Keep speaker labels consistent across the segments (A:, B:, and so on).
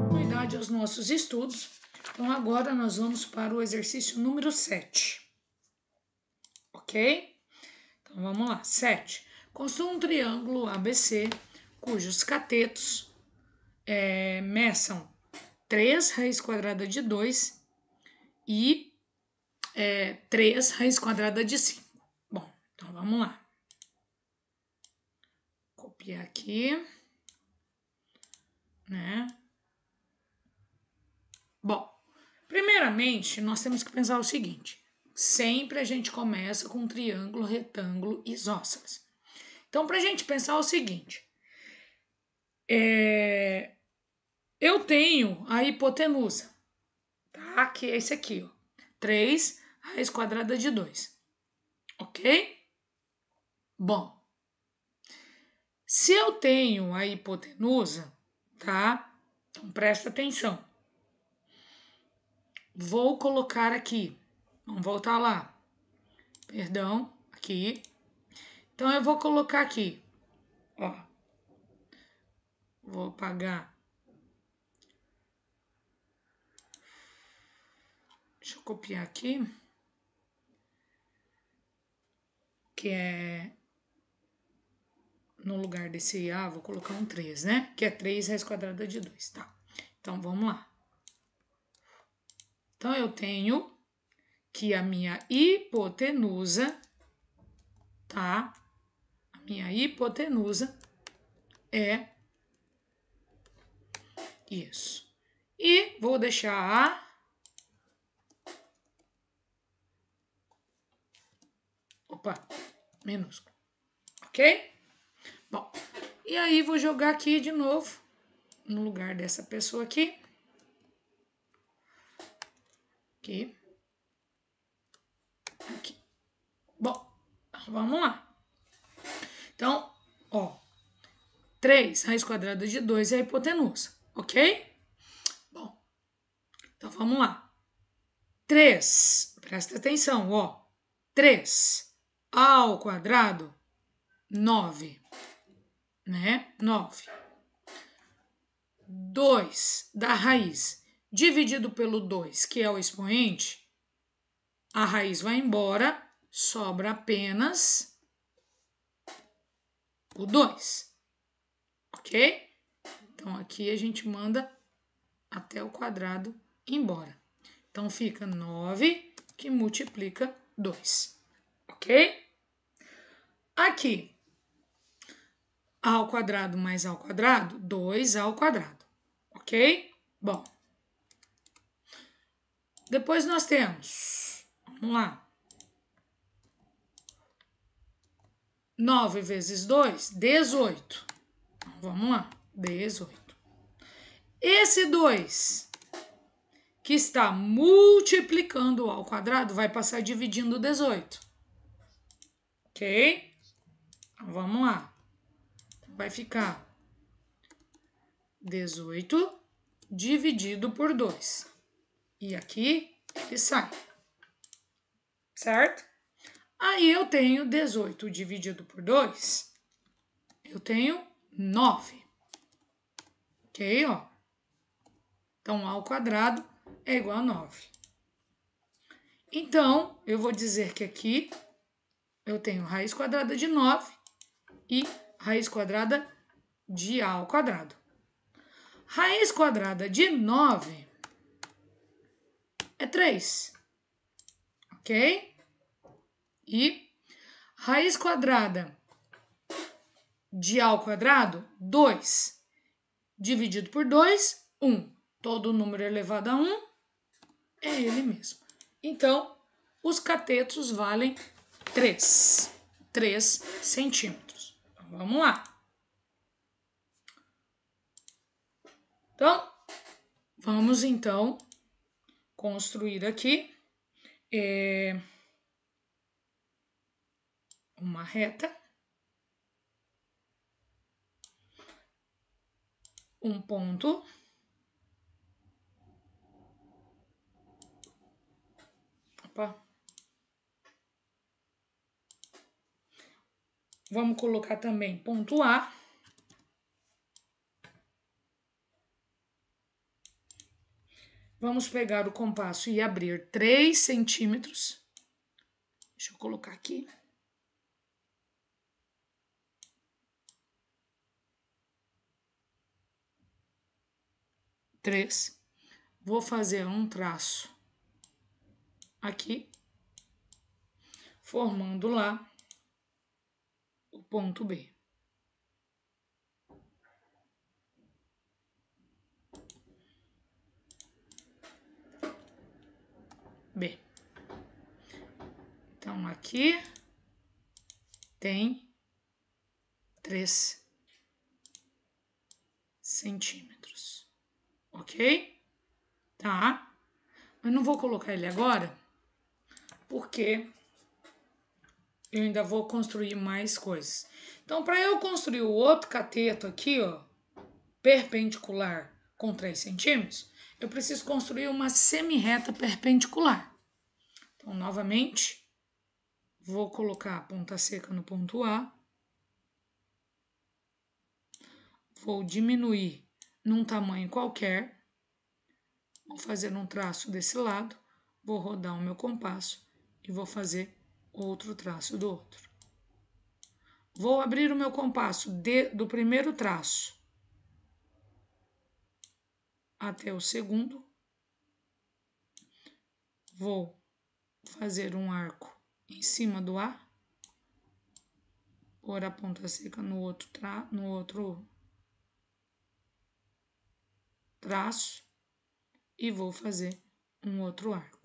A: Continuidade aos nossos estudos. Então, agora nós vamos para o exercício número 7. Ok? Então, vamos lá. 7. Construa um triângulo ABC, cujos catetos meçam 3 raiz quadrada de 2 e 3 raiz quadrada de 5. Bom, então vamos lá. Copiar aqui, né? Bom, primeiramente, nós temos que pensar o seguinte. Sempre a gente começa com um triângulo, retângulo e isósceles. Então, para a gente pensar o seguinte. Eu tenho a hipotenusa, tá? Que é esse aqui, ó. 3 raiz quadrada de 2. Ok? Bom, se eu tenho a hipotenusa, tá? Então, presta atenção. Vou colocar aqui. Vamos voltar lá. Perdão, aqui. Então, eu vou colocar aqui, ó. Vou apagar. Deixa eu copiar aqui. Que é... No lugar desse A, vou colocar um 3, né? Que é 3 raiz quadrada de 2, tá? Então, vamos lá. Então, eu tenho que a minha hipotenusa, tá? A minha hipotenusa é isso. E vou deixar a minúsculo, ok? Bom, e aí vou jogar aqui de novo, no lugar dessa pessoa aqui. Aqui. Aqui. Bom, vamos lá. Então, ó, 3 raiz quadrada de 2 é a hipotenusa, ok? Bom, então vamos lá. 3, presta atenção, ó. 3 ao quadrado, 9, né? 9. 2 da raiz dividido pelo 2, que é o expoente, a raiz vai embora, sobra apenas o 2, ok? Então, aqui a gente manda até o quadrado embora. Então, fica 9 que multiplica 2, ok? Aqui, a ao quadrado mais a ao quadrado, 2 ao quadrado, ok? Bom, depois nós temos, vamos lá, 9 vezes 2, 18. Então, vamos lá, 18. Esse 2 que está multiplicando ao quadrado vai passar dividindo 18. Ok? Então, vamos lá. Vai ficar 18 dividido por 2. E aqui ele sai. Certo? Aí eu tenho 18 dividido por 2. Eu tenho 9. Ok, ó. Então, a ao quadrado é igual a 9. Então, eu vou dizer que aqui eu tenho raiz quadrada de 9 e raiz quadrada de A ao quadrado. Raiz quadrada de 9 é 3, ok? E raiz quadrada de A ao quadrado, 2. Dividido por 2, 1. Todo número elevado a 1 é ele mesmo. Então, os catetos valem 3. 3 centímetros. Então, vamos lá. Então, vamos então construir aqui uma reta, um ponto, Vamos colocar também ponto A. Vamos pegar o compasso e abrir 3 centímetros. Deixa eu colocar aqui. 3. Vou fazer um traço aqui, formando lá o ponto B. B. Então, aqui tem 3 centímetros, ok? Tá? Mas não vou colocar ele agora, porque eu ainda vou construir mais coisas. Então, para eu construir o outro cateto aqui, ó, perpendicular com 3 centímetros, eu preciso construir uma semi-reta perpendicular. Então, novamente, vou colocar a ponta seca no ponto A. Vou diminuir num tamanho qualquer. Vou fazer um traço desse lado. Vou rodar o meu compasso e vou fazer outro traço do outro. Vou abrir o meu compasso do primeiro traço até o segundo. Vou fazer um arco em cima do A. Pôr a ponta seca no outro traço e vou fazer um outro arco.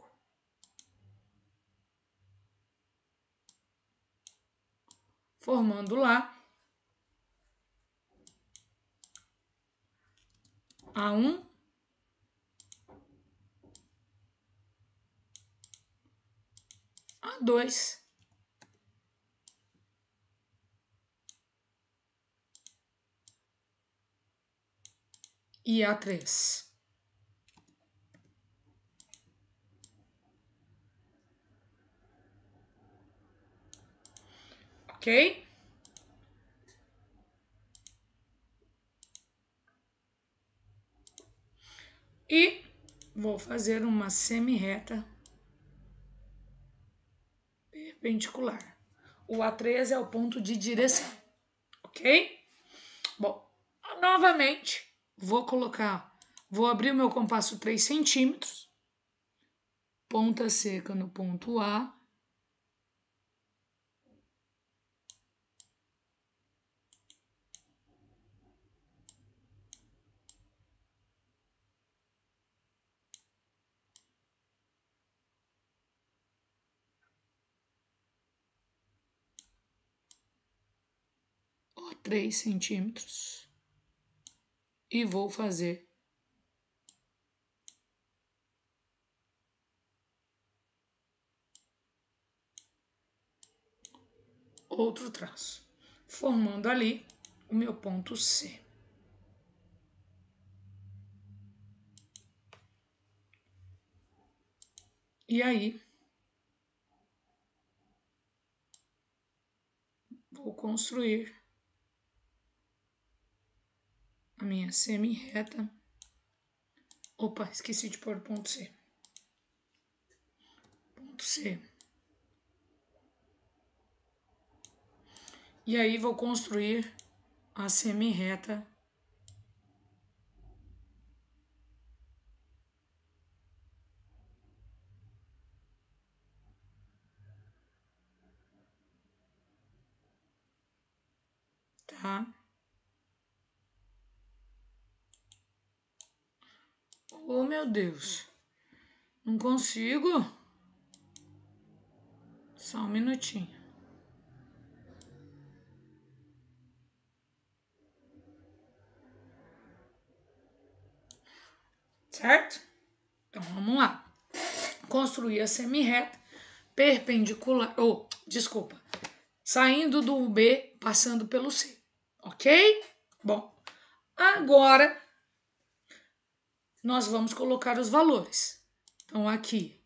A: Formando lá A1, A2 e A3. Ok? E vou fazer uma semi-reta perpendicular. O A3 é o ponto de direção, ok? Bom, novamente, vou abrir o meu compasso 3 centímetros, ponta seca no ponto A. Ó, 3 centímetros. E vou fazer outro traço, formando ali o meu ponto C. E aí, vou construir a minha semi-reta. Opa, esqueci de pôr ponto C. Ponto C. E aí, vou construir a semi-reta tá? Oh, meu Deus. Não consigo. Só um minutinho. Certo? Então, vamos lá. Construir a semi-reta perpendicular... Oh, desculpa. Saindo do B, passando pelo C. Ok? Bom, agora nós vamos colocar os valores. Então, aqui,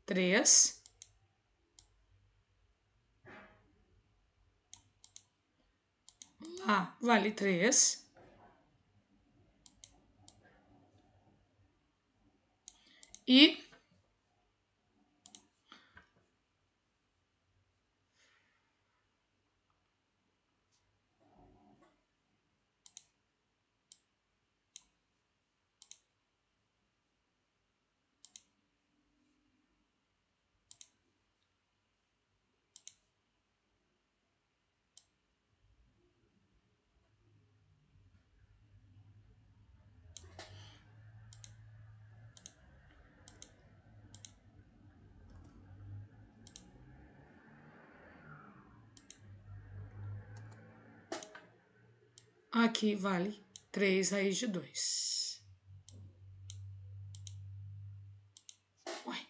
A: 3. A vale 3. E aqui vale 3 raiz de 2. Ué.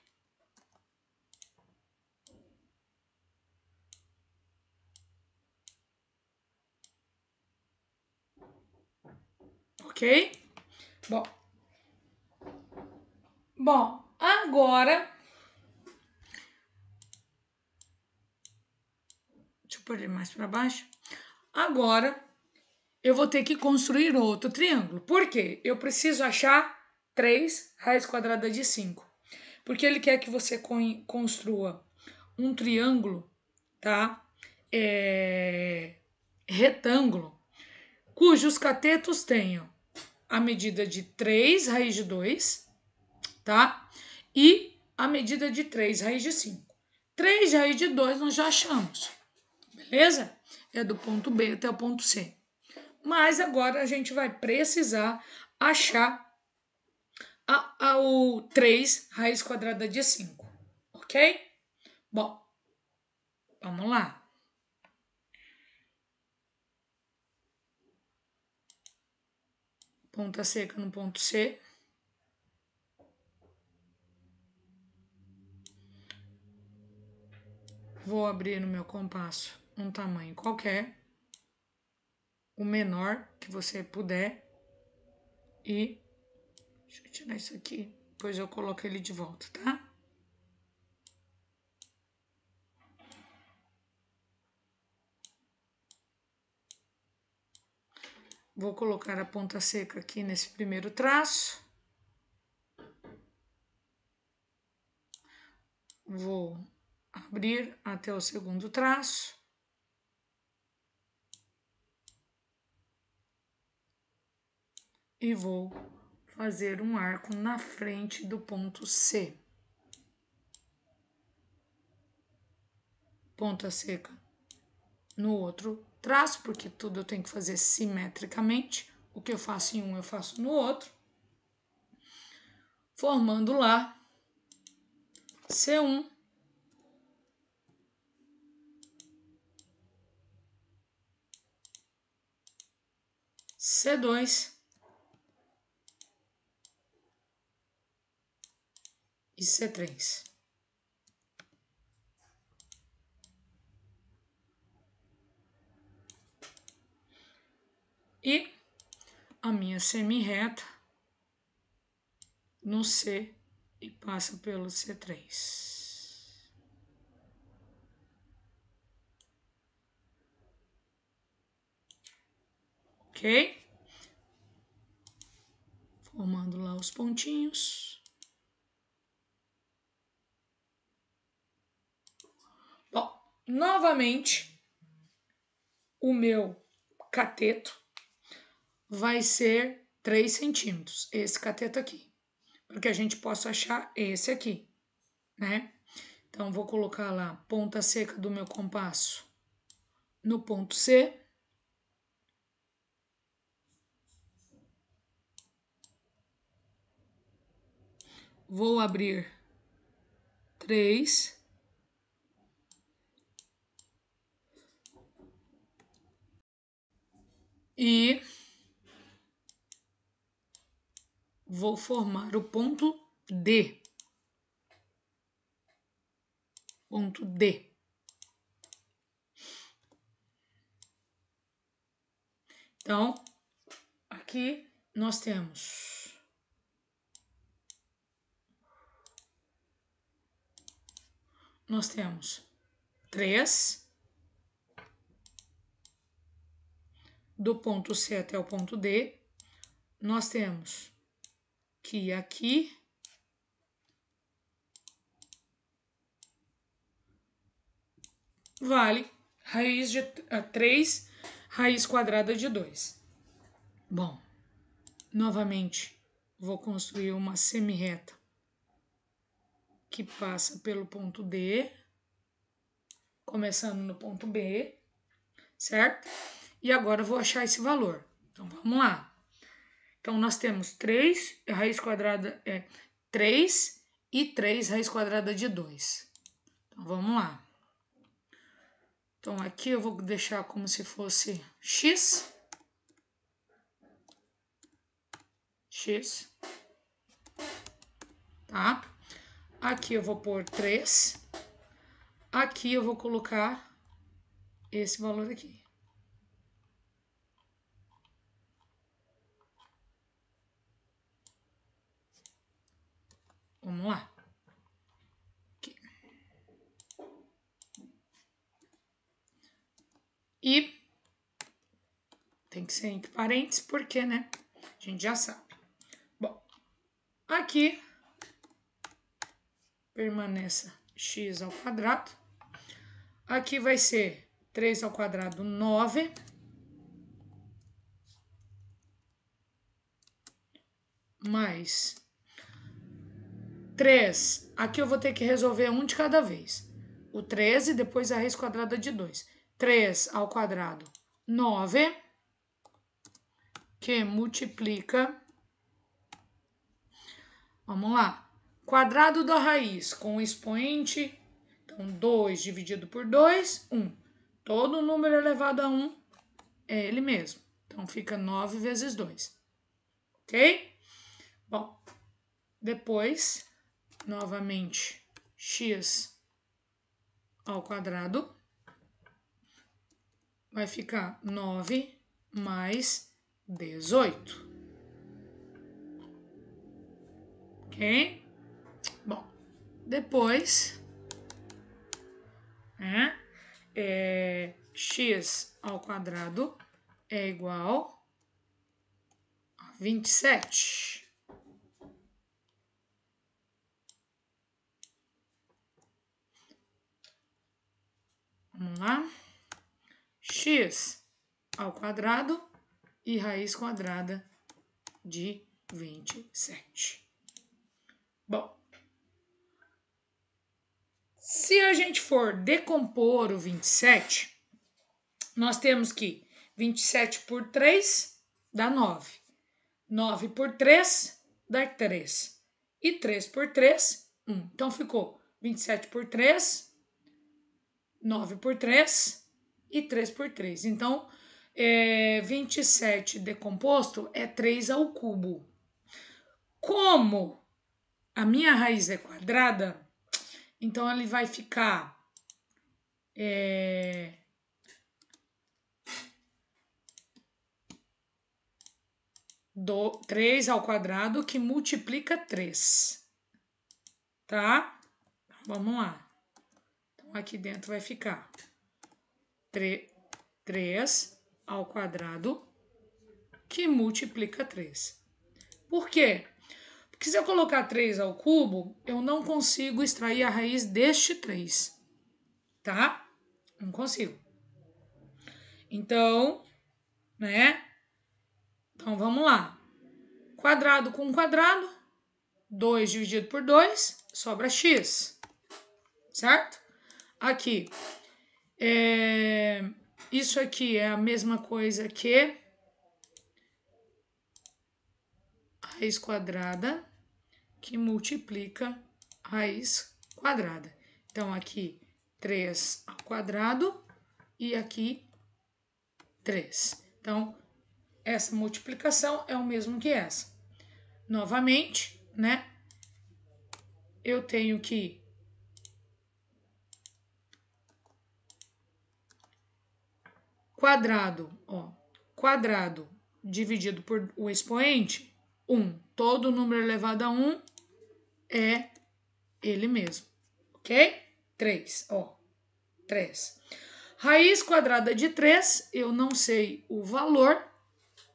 A: Ok? Bom, agora... Deixa eu pôr ele mais para baixo. Agora, eu vou ter que construir outro triângulo. Por quê? Eu preciso achar 3 raiz quadrada de 5. Porque ele quer que você construa um triângulo, tá? Retângulo, cujos catetos tenham a medida de 3 raiz de 2, tá? E a medida de 3 raiz de 5. 3 raiz de 2 nós já achamos, beleza? É do ponto B até o ponto C. Mas agora a gente vai precisar achar o 3 raiz quadrada de 5, ok? Bom, vamos lá. Ponta seca no ponto C. Vou abrir no meu compasso um tamanho qualquer, o menor que você puder. E deixa eu tirar isso aqui, depois eu coloco ele de volta, tá? Vou colocar a ponta seca aqui nesse primeiro traço. Vou abrir até o segundo traço. E vou fazer um arco na frente do ponto C. Ponta seca no outro traço, porque tudo eu tenho que fazer simetricamente. O que eu faço em um, eu faço no outro. Formando lá C1, C2 e C3. E a minha semi-reta no C e passa pelo C3. Ok? Formando lá os pontinhos. Bom, novamente, o meu cateto vai ser 3 centímetros, esse cateto aqui, para que a gente possa achar esse aqui, né? Então, vou colocar lá ponta seca do meu compasso no ponto C. Vou abrir 3. E vou formar o ponto D. Ponto D. Então, aqui nós temos três, do ponto C até o ponto D, nós temos que aqui vale 3 raiz quadrada de 2. Bom, novamente, vou construir uma semirreta que passa pelo ponto D, começando no ponto B, certo? E agora eu vou achar esse valor. Então, vamos lá. Então, nós temos 3, raiz quadrada é 3 e 3 raiz quadrada de 2. Então, vamos lá. Então, aqui eu vou deixar como se fosse x. Tá? Aqui eu vou pôr 3. Aqui eu vou colocar esse valor aqui. Vamos lá. Aqui. E tem que ser entre parênteses, porque, né? A gente já sabe. Bom, aqui permaneça x ao quadrado. Aqui vai ser 3 ao quadrado, 9. Mais 3. Aqui eu vou ter que resolver um de cada vez. O 13, depois a raiz quadrada de 2. 3 ao quadrado, 9. Que multiplica... Vamos lá. Quadrado da raiz com o expoente. Então, 2 dividido por 2, 1. Todo número elevado a 1 é ele mesmo. Então, fica 9 vezes 2. Ok? Bom, depois, novamente, x ao quadrado vai ficar 9 mais 18. Ok? Bom, depois, x ao quadrado é igual a 27. Vamos lá. X ao quadrado e raiz quadrada de 27. Bom, se a gente for decompor o 27, nós temos que 27 por 3 dá 9. 9 por 3 dá 3. E 3 por 3, 1. Então, ficou 27 por 3, 9 por 3 e 3 por 3. Então, 27 decomposto é 3 ao cubo. Como a minha raiz é quadrada, então ele vai ficar 3 ao quadrado que multiplica 3. Tá? Vamos lá. Então, aqui dentro vai ficar 3 ao quadrado que multiplica 3. Por quê? Porque se eu colocar 3 ao cubo, eu não consigo extrair a raiz deste 3. Tá? Não consigo. Então, né? Então, vamos lá. Quadrado com quadrado, 2 dividido por 2, sobra x. Certo? Aqui, isso aqui é a mesma coisa que raiz quadrada que multiplica raiz quadrada. Então, aqui 3 ao quadrado e aqui 3. Então, essa multiplicação é o mesmo que essa. Novamente, né? Eu tenho que quadrado dividido por o expoente, 1. Todo número elevado a 1 é ele mesmo, ok? 3, 3. Raiz quadrada de 3, eu não sei o valor,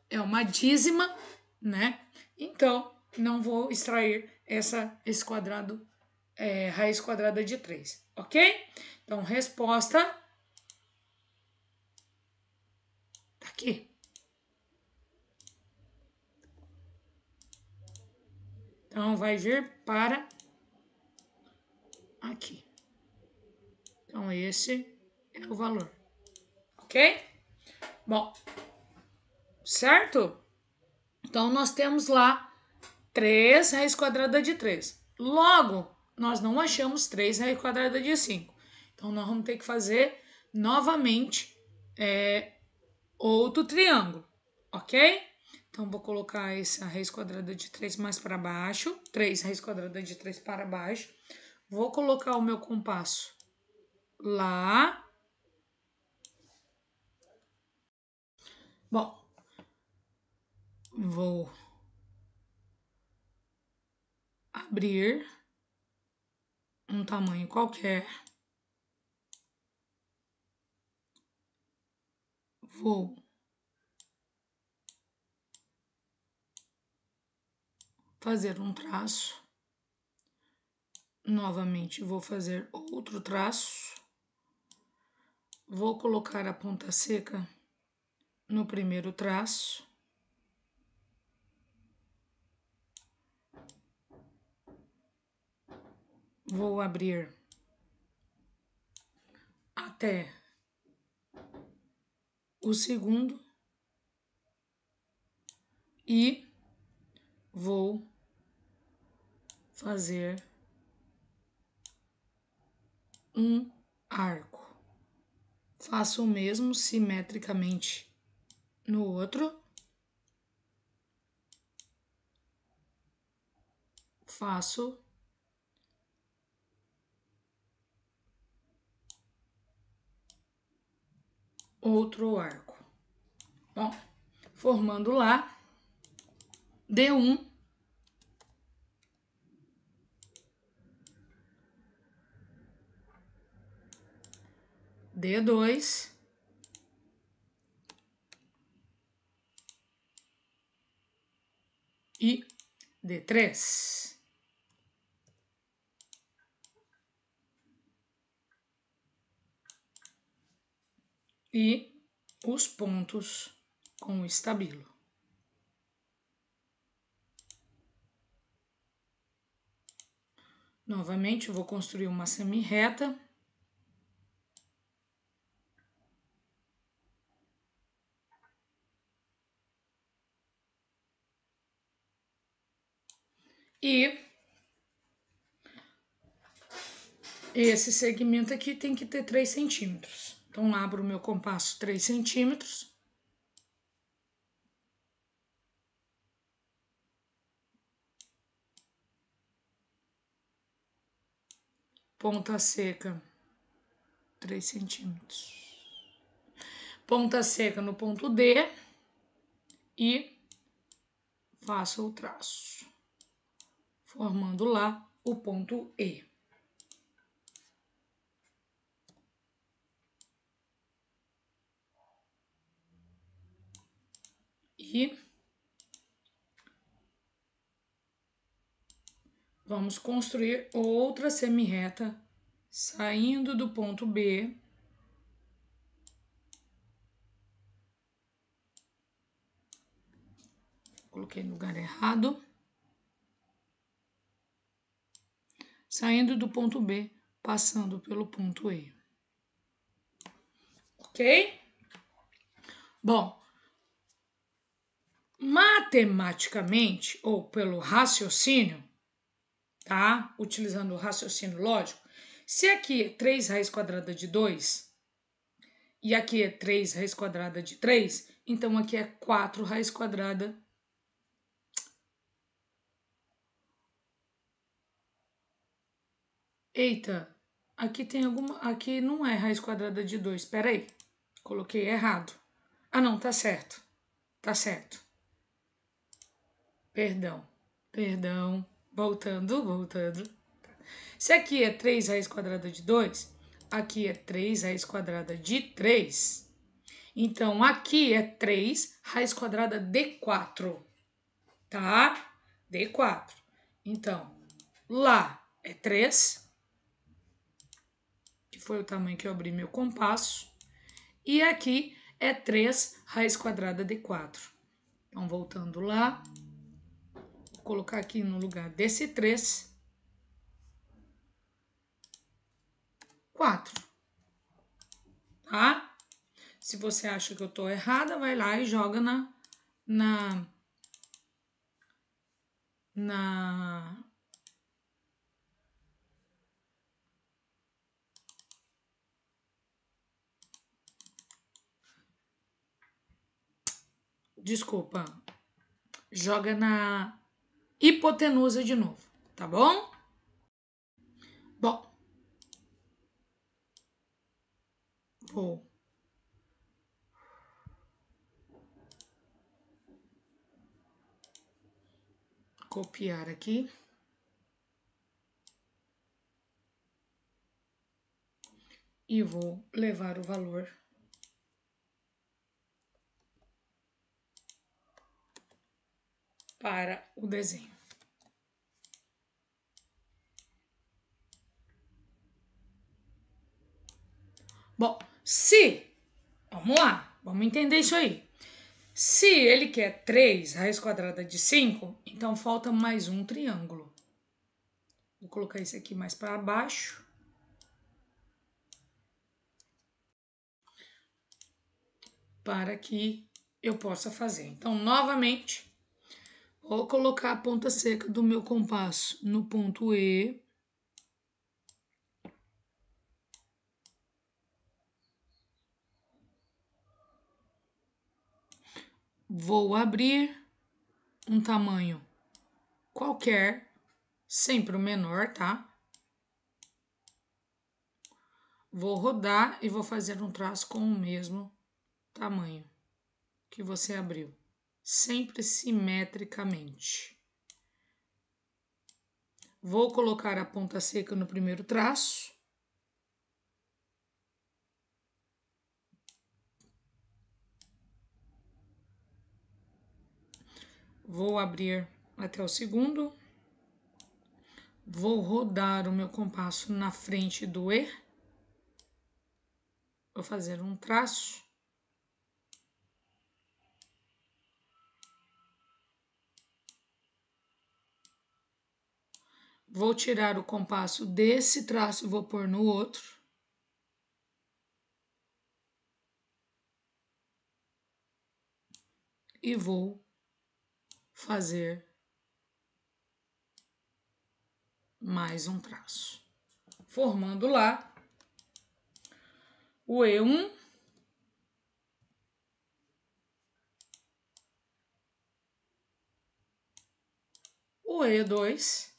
A: é uma dízima, né? Então, não vou extrair esse quadrado, raiz quadrada de 3, ok? Então, resposta tá aqui. Então, vai vir para aqui. Então, esse é o valor, ok? Bom, certo? Então, nós temos lá 3 raiz quadrada de 3. Logo, nós não achamos 3 raiz quadrada de 5. Então, nós vamos ter que fazer novamente outro triângulo, ok? Então, vou colocar essa raiz quadrada de 3 mais para baixo. 3 raiz quadrada de 3 para baixo. Vou colocar o meu compasso lá. Bom, vou abrir um tamanho qualquer. Vou fazer um traço. Novamente, vou fazer outro traço. Vou colocar a ponta seca no primeiro traço. Vou abrir até o segundo e vou fazer um arco. Faço o mesmo simetricamente no outro. Faço outro arco. Bom, formando lá D1, D2 e D3. E os pontos com o estabilo. Novamente, vou construir uma semi-reta. E esse segmento aqui tem que ter 3 centímetros. Então, abro o meu compasso 3 centímetros. Ponta seca, 3 centímetros. Ponta seca no ponto D e faço o traço, formando lá o ponto E. E vamos construir outra semi-reta saindo do ponto B. Coloquei no lugar errado. Saindo do ponto B, passando pelo ponto E. Ok? Bom, matematicamente, ou pelo raciocínio, tá? Utilizando o raciocínio lógico, se aqui é 3 raiz quadrada de 2 e aqui é 3 raiz quadrada de 3, então aqui é 4 raiz quadrada. Eita, aqui tem alguma... Aqui não é raiz quadrada de 2, espera aí. Coloquei errado. Ah, não, tá certo. Tá certo. Perdão. Voltando. Se aqui é 3 raiz quadrada de 2, aqui é 3 raiz quadrada de 3. Então, aqui é 3 raiz quadrada de 4, tá? De 4. Então, lá é 3, que foi o tamanho que eu abri meu compasso. E aqui é 3 raiz quadrada de 4. Então, voltando lá, vou colocar aqui no lugar desse 3, 4, tá? Se você acha que eu tô errada, vai lá e joga na desculpa, joga na hipotenusa de novo, tá bom? Bom, vou copiar aqui. E vou levar o valor para o desenho. Bom, vamos lá, vamos entender isso aí. Se ele quer 3 raiz quadrada de 5, então falta mais um triângulo. Vou colocar esse aqui mais para baixo. Para que eu possa fazer. Então, novamente, vou colocar a ponta seca do meu compasso no ponto E. Vou abrir um tamanho qualquer, sempre o menor, tá? Vou rodar e vou fazer um traço com o mesmo tamanho que você abriu, sempre simetricamente. Vou colocar a ponta seca no primeiro traço. Vou abrir até o segundo. Vou rodar o meu compasso na frente do E. Vou fazer um traço. Vou tirar o compasso desse traço e vou pôr no outro. E vou fazer mais um traço. Formando lá o E1. O E2.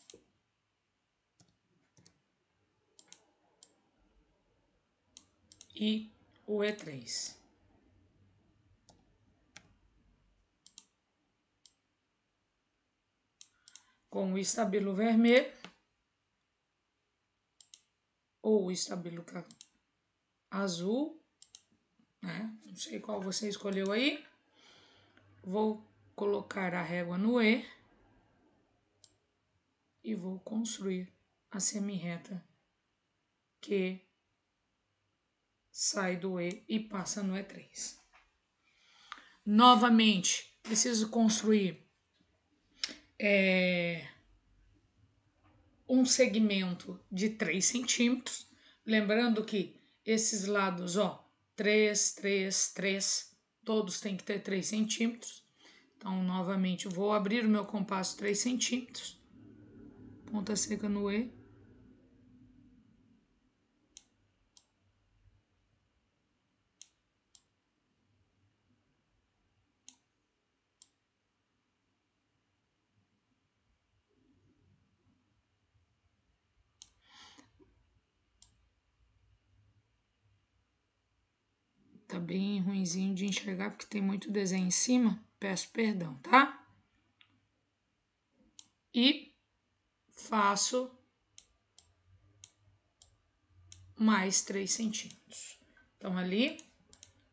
A: E o E3. Com o estabilo vermelho ou o estabilo azul, né? Não sei qual você escolheu aí. Vou colocar a régua no E e vou construir a semirreta que sai do E e passa no E3. Novamente, preciso construir um segmento de 3 centímetros. Lembrando que esses lados, ó, 3, 3, 3, todos têm que ter 3 centímetros. Então, novamente, vou abrir o meu compasso 3 centímetros. Ponta seca no E. Tá bem ruinzinho de enxergar porque tem muito desenho em cima. Peço perdão, tá? E faço mais 3 centímetros. Então, ali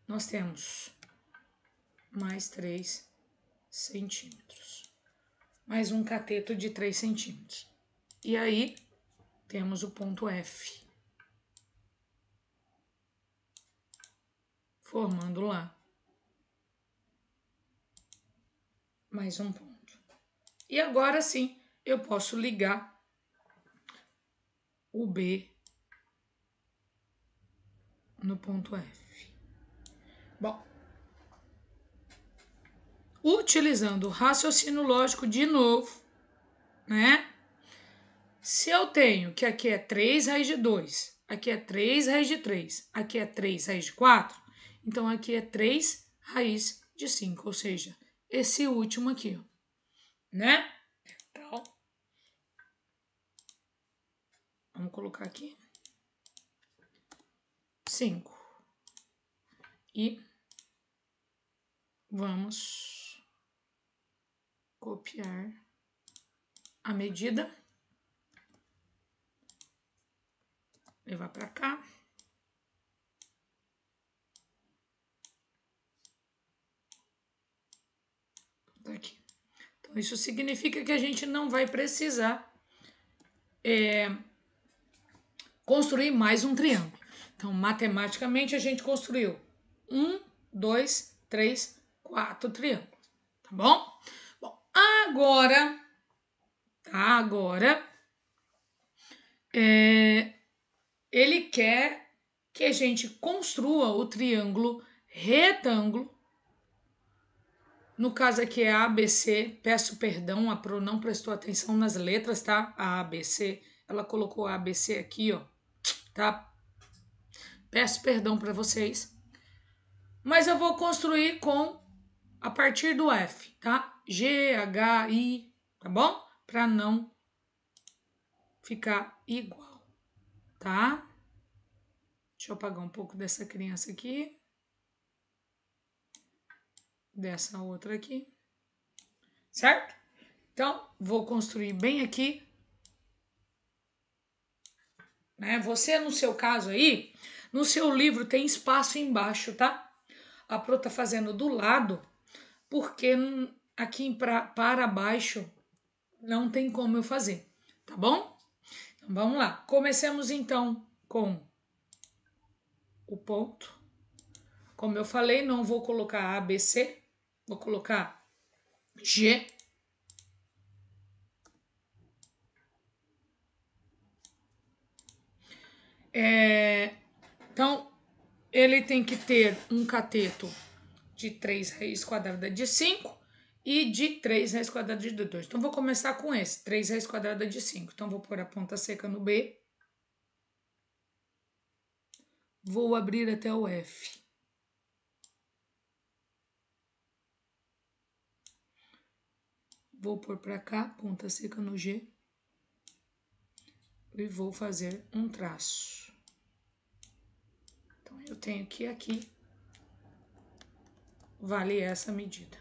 A: nós temos mais 3 centímetros. Mais um cateto de 3 centímetros. E aí, temos o ponto F. Formando lá mais um ponto. E agora sim, eu posso ligar o B no ponto F. Bom, utilizando o raciocínio lógico de novo, né? Se eu tenho que aqui é 3 raiz de 2, aqui é 3 raiz de 3, aqui é 3 raiz de 4, então aqui é 3 raiz de 5, ou seja, esse último aqui, ó, né? Então, vamos colocar aqui 5. E vamos copiar a medida, levar para cá. Tá aqui. Então, isso significa que a gente não vai precisar construir mais um triângulo. Então, matematicamente, a gente construiu 1, 2, 3, 4 triângulos, tá bom? Bom, agora, ele quer que a gente construa o triângulo retângulo. No caso aqui é ABC, peço perdão, a Pro não prestou atenção nas letras, tá? A ABC, ela colocou a ABC aqui, ó, tá? Peço perdão para vocês. Mas eu vou construir a partir do F, tá? G, H, I, tá bom? Para não ficar igual, tá? Deixa eu apagar um pouco dessa criança aqui. Dessa outra aqui. Certo? Então, vou construir bem aqui. Né? Você, no seu caso aí, no seu livro tem espaço embaixo, tá? A Pro tá fazendo do lado, porque aqui para baixo não tem como eu fazer, tá bom? Então, vamos lá. Comecemos então com o ponto. Como eu falei, não vou colocar ABC, vou colocar G. Então, ele tem que ter um cateto de 3 raiz quadrada de 5 e de 3 raiz quadrada de 2. Então, vou começar com esse, 3 raiz quadrada de 5. Então, vou pôr a ponta seca no B. Vou abrir até o F. Vou pôr para cá, ponta seca no G. E vou fazer um traço. Então, eu tenho que aqui vale essa medida.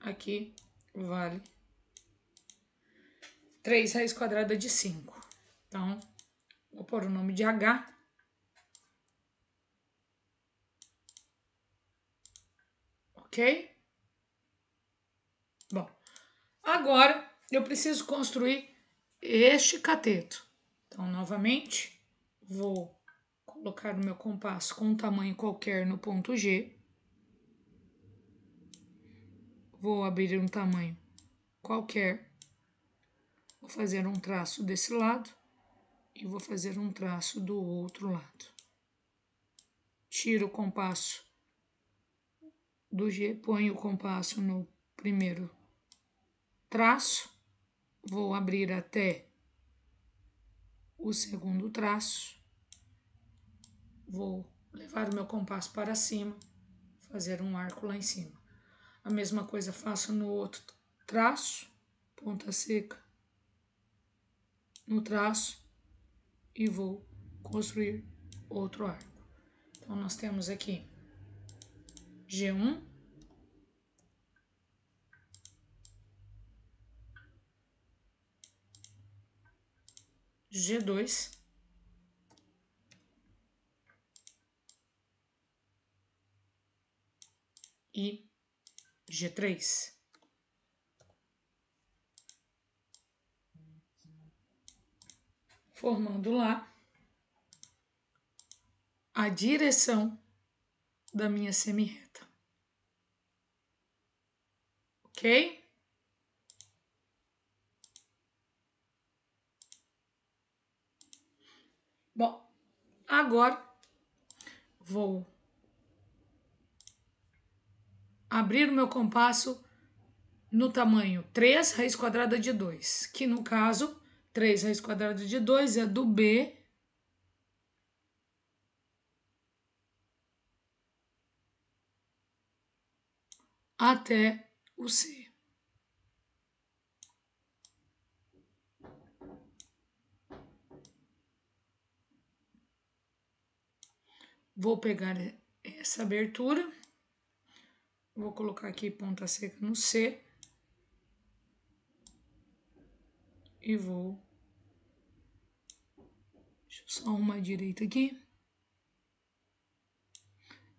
A: Aqui vale 3 raiz quadrada de 5. Então, vou pôr o nome de H. Ok? Bom, agora eu preciso construir este cateto. Então, novamente, vou colocar o meu compasso com um tamanho qualquer no ponto G. Vou abrir um tamanho qualquer. Vou fazer um traço desse lado e vou fazer um traço do outro lado. Tiro o compasso do G, ponho o compasso no primeiro traço, vou abrir até o segundo traço, vou levar o meu compasso para cima, fazer um arco lá em cima. A mesma coisa faço no outro traço, ponta seca no traço, e vou construir outro arco. Então, nós temos aqui G1, G2, e G3. Formando lá a direção da minha semirreta. Ok? Bom, agora vou abrir o meu compasso no tamanho 3 raiz quadrada de 2, que no caso, 3 raiz quadrada de 2 é do B até o C. Vou pegar essa abertura, vou colocar aqui ponta seca no C e vou... Deixa eu só arrumar direito aqui.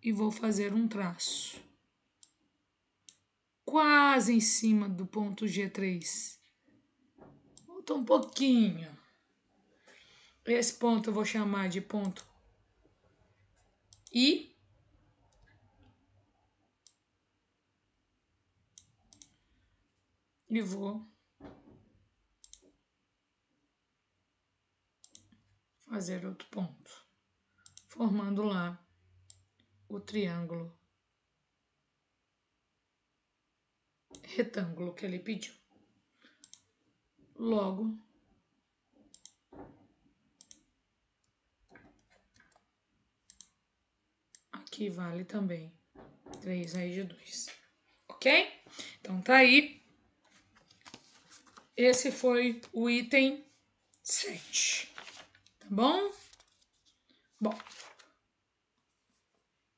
A: E vou fazer um traço quase em cima do ponto G3. Falta um pouquinho. Esse ponto eu vou chamar de ponto I. E vou fazer outro ponto, formando lá o triângulo retângulo que ele pediu. Logo, aqui vale também 3 raiz de 2, ok? Então tá aí, esse foi o item 7, tá bom? Bom,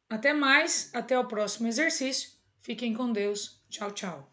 A: até mais, até o próximo exercício, fiquem com Deus, tchau, tchau.